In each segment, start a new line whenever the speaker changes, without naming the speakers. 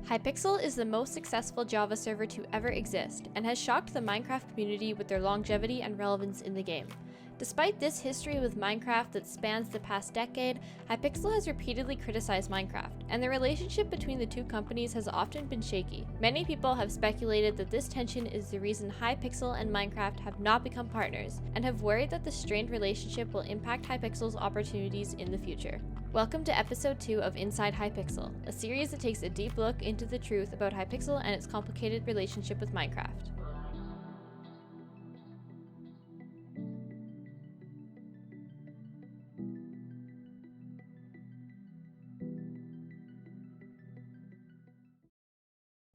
Hypixel is the most successful Java server to ever exist, and has shocked the Minecraft community with their longevity and relevance in the game. Despite this history with Minecraft that spans the past decade, Hypixel has repeatedly criticized Minecraft, and the relationship between the two companies has often been shaky. Many people have speculated that this tension is the reason Hypixel and Minecraft have not become partners, and have worried that the strained relationship will impact Hypixel's opportunities in the future. Welcome to episode 2 of Inside Hypixel, a series that takes a deep look into the truth about Hypixel and its complicated relationship with Minecraft.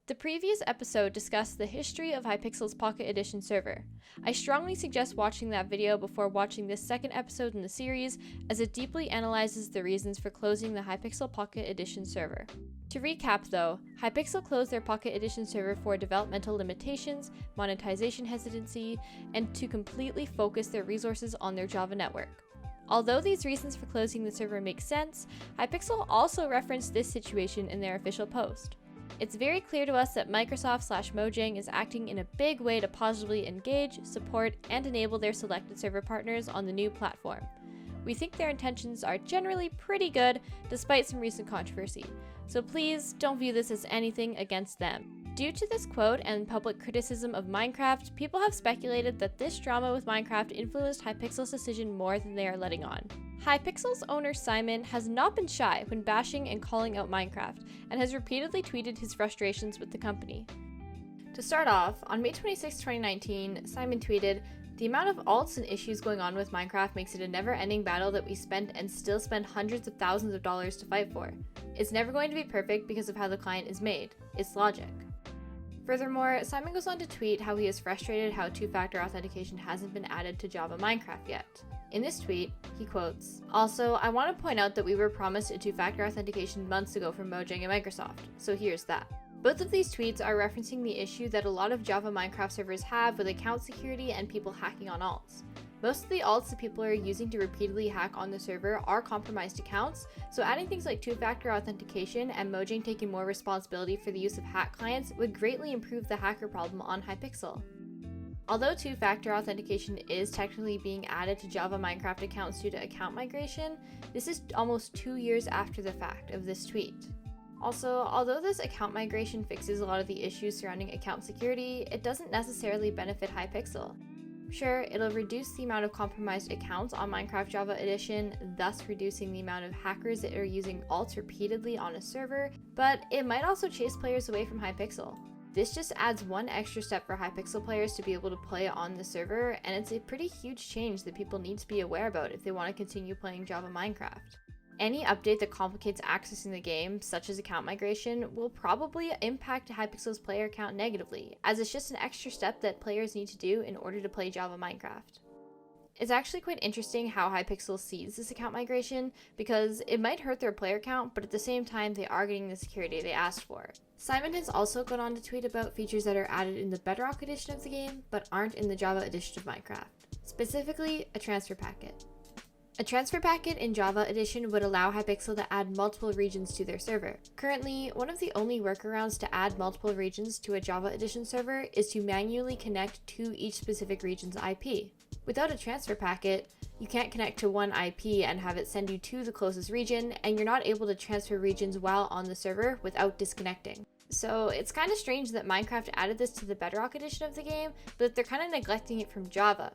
The previous episode discussed the history of Hypixel's Pocket Edition server. I strongly suggest watching that video before watching this second episode in the series, as it deeply analyzes the reasons for closing the Hypixel Pocket Edition server. To recap though, Hypixel closed their Pocket Edition server for developmental limitations, monetization hesitancy, and to completely focus their resources on their Java network. Although these reasons for closing the server make sense, Hypixel also referenced this situation in their official post. It's very clear to us that Microsoft/Mojang is acting in a big way to positively engage, support, and enable their selected server partners on the new platform. We think their intentions are generally pretty good, despite some recent controversy, so please don't view this as anything against them. Due to this quote and public criticism of Minecraft, people have speculated that this drama with Minecraft influenced Hypixel's decision more than they are letting on. Hypixel's owner Simon has not been shy when bashing and calling out Minecraft, and has repeatedly tweeted his frustrations with the company. To start off, on May 26, 2019, Simon tweeted, "The amount of alts and issues going on with Minecraft makes it a never-ending battle that we spent and still spend hundreds of thousands of dollars to fight for. It's never going to be perfect because of how the client is made. It's logic." Furthermore, Simon goes on to tweet how he is frustrated how two-factor authentication hasn't been added to Java Minecraft yet. In this tweet, he quotes, "Also, I want to point out that we were promised a two-factor authentication months ago from Mojang and Microsoft, so here's that." Both of these tweets are referencing the issue that a lot of Java Minecraft servers have with account security and people hacking on alts. Most of the alts that people are using to repeatedly hack on the server are compromised accounts, so adding things like two-factor authentication and Mojang taking more responsibility for the use of hack clients would greatly improve the hacker problem on Hypixel. Although two-factor authentication is technically being added to Java Minecraft accounts due to account migration, this is almost 2 years after the fact of this tweet. Also, although this account migration fixes a lot of the issues surrounding account security, it doesn't necessarily benefit Hypixel. Sure, it'll reduce the amount of compromised accounts on Minecraft Java Edition, thus reducing the amount of hackers that are using alts repeatedly on a server, but it might also chase players away from Hypixel. This just adds one extra step for Hypixel players to be able to play on the server, and it's a pretty huge change that people need to be aware about if they want to continue playing Java Minecraft. Any update that complicates accessing the game, such as account migration, will probably impact Hypixel's player count negatively, as it's just an extra step that players need to do in order to play Java Minecraft. It's actually quite interesting how Hypixel sees this account migration, because it might hurt their player count, but at the same time they are getting the security they asked for. Simon has also gone on to tweet about features that are added in the Bedrock edition of the game, but aren't in the Java edition of Minecraft. Specifically, a transfer packet. A transfer packet in Java Edition would allow Hypixel to add multiple regions to their server. Currently, one of the only workarounds to add multiple regions to a Java Edition server is to manually connect to each specific region's IP. Without a transfer packet, you can't connect to one IP and have it send you to the closest region, and you're not able to transfer regions while on the server without disconnecting. So it's kind of strange that Minecraft added this to the Bedrock edition of the game, but they're kind of neglecting it from Java.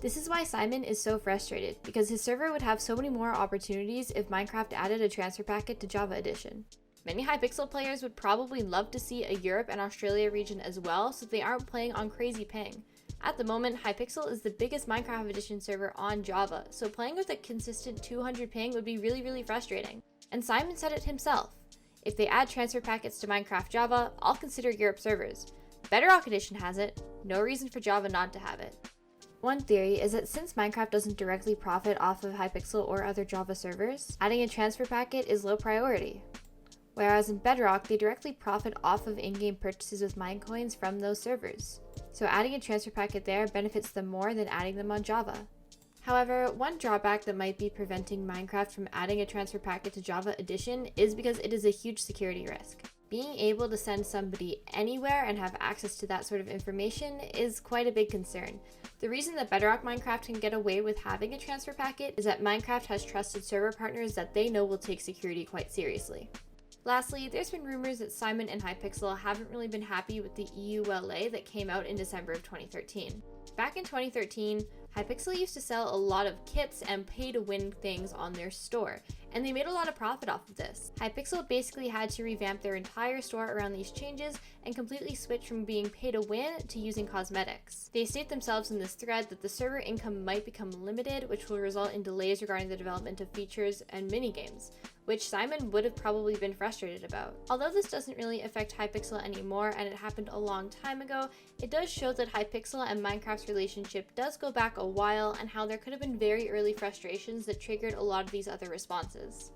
This is why Simon is so frustrated, because his server would have so many more opportunities if Minecraft added a transfer packet to Java Edition. Many Hypixel players would probably love to see a Europe and Australia region as well, so they aren't playing on crazy ping. At the moment, Hypixel is the biggest Minecraft Edition server on Java, so playing with a consistent 200 ping would be really frustrating. And Simon said it himself. "If they add transfer packets to Minecraft Java, I'll consider Europe servers. Bedrock Edition has it, no reason for Java not to have it." One theory is that since Minecraft doesn't directly profit off of Hypixel or other Java servers, adding a transfer packet is low priority. Whereas in Bedrock, they directly profit off of in-game purchases with Minecoins from those servers. So adding a transfer packet there benefits them more than adding them on Java. However, one drawback that might be preventing Minecraft from adding a transfer packet to Java Edition is because it is a huge security risk. Being able to send somebody anywhere and have access to that sort of information is quite a big concern. The reason that Bedrock Minecraft can get away with having a transfer packet is that Minecraft has trusted server partners that they know will take security quite seriously. Lastly, there's been rumors that Simon and Hypixel haven't really been happy with the EULA that came out in December of 2013. Back in 2013, Hypixel used to sell a lot of kits and pay-to-win things on their store, and they made a lot of profit off of this. Hypixel basically had to revamp their entire store around these changes and completely switch from being pay-to-win to using cosmetics. They state themselves in this thread that the server income might become limited, which will result in delays regarding the development of features and minigames, which Simon would have probably been frustrated about. Although this doesn't really affect Hypixel anymore and it happened a long time ago, it does show that Hypixel and Minecraft's relationship does go back a while and how there could have been very early frustrations that triggered a lot of these other responses.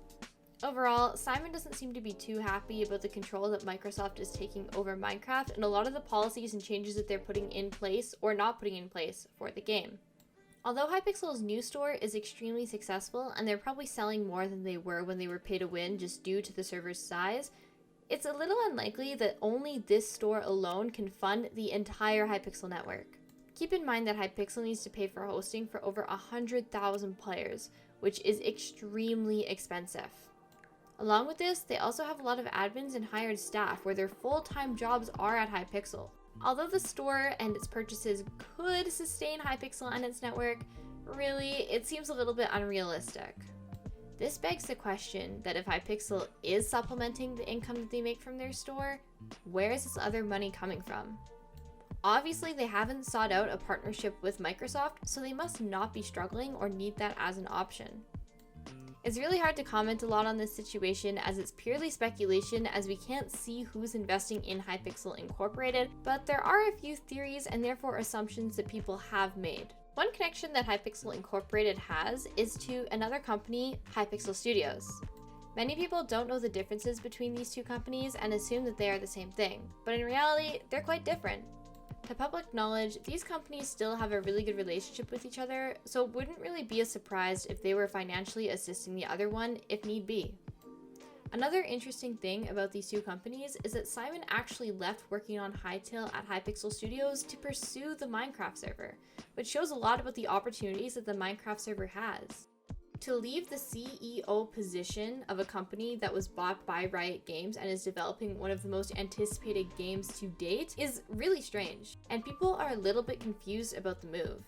Overall, Simon doesn't seem to be too happy about the control that Microsoft is taking over Minecraft and a lot of the policies and changes that they're putting in place or not putting in place for the game. Although Hypixel's new store is extremely successful and they're probably selling more than they were when they were pay to win just due to the server's size, it's a little unlikely that only this store alone can fund the entire Hypixel network. Keep in mind that Hypixel needs to pay for hosting for over 100,000 players, which is extremely expensive. Along with this, they also have a lot of admins and hired staff where their full-time jobs are at Hypixel. Although the store and its purchases could sustain Hypixel and its network, really, it seems a little bit unrealistic. This begs the question that if Hypixel is supplementing the income that they make from their store, where is this other money coming from? Obviously, they haven't sought out a partnership with Microsoft, so they must not be struggling or need that as an option. It's really hard to comment a lot on this situation as it's purely speculation as we can't see who's investing in Hypixel Incorporated, but there are a few theories and therefore assumptions that people have made. One connection that Hypixel Incorporated has is to another company, Hypixel Studios. Many people don't know the differences between these two companies and assume that they are the same thing, but in reality, they're quite different. To public knowledge, these companies still have a really good relationship with each other, so it wouldn't really be a surprise if they were financially assisting the other one if need be. Another interesting thing about these two companies is that Simon actually left working on Hytale at Hypixel Studios to pursue the Minecraft server, which shows a lot about the opportunities that the Minecraft server has. To leave the CEO position of a company that was bought by Riot Games and is developing one of the most anticipated games to date is really strange, and people are a little bit confused about the move.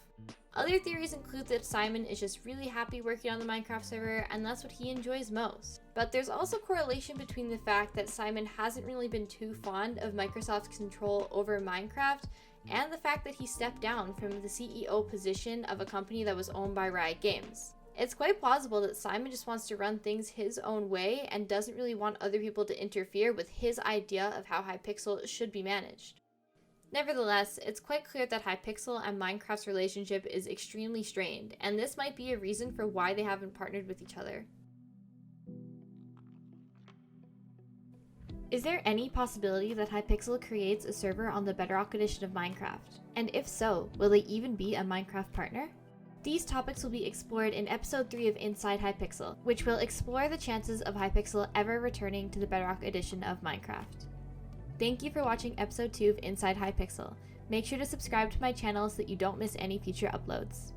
Other theories include that Simon is just really happy working on the Minecraft server and that's what he enjoys most. But there's also correlation between the fact that Simon hasn't really been too fond of Microsoft's control over Minecraft and the fact that he stepped down from the CEO position of a company that was owned by Riot Games. It's quite plausible that Simon just wants to run things his own way and doesn't really want other people to interfere with his idea of how Hypixel should be managed. Nevertheless, it's quite clear that Hypixel and Minecraft's relationship is extremely strained, and this might be a reason for why they haven't partnered with each other. Is there any possibility that Hypixel creates a server on the Bedrock Edition of Minecraft? And if so, will they even be a Minecraft partner? These topics will be explored in episode 3 of Inside Hypixel, which will explore the chances of Hypixel ever returning to the Bedrock Edition of Minecraft. Thank you for watching episode 2 of Inside Hypixel. Make sure to subscribe to my channel so that you don't miss any future uploads.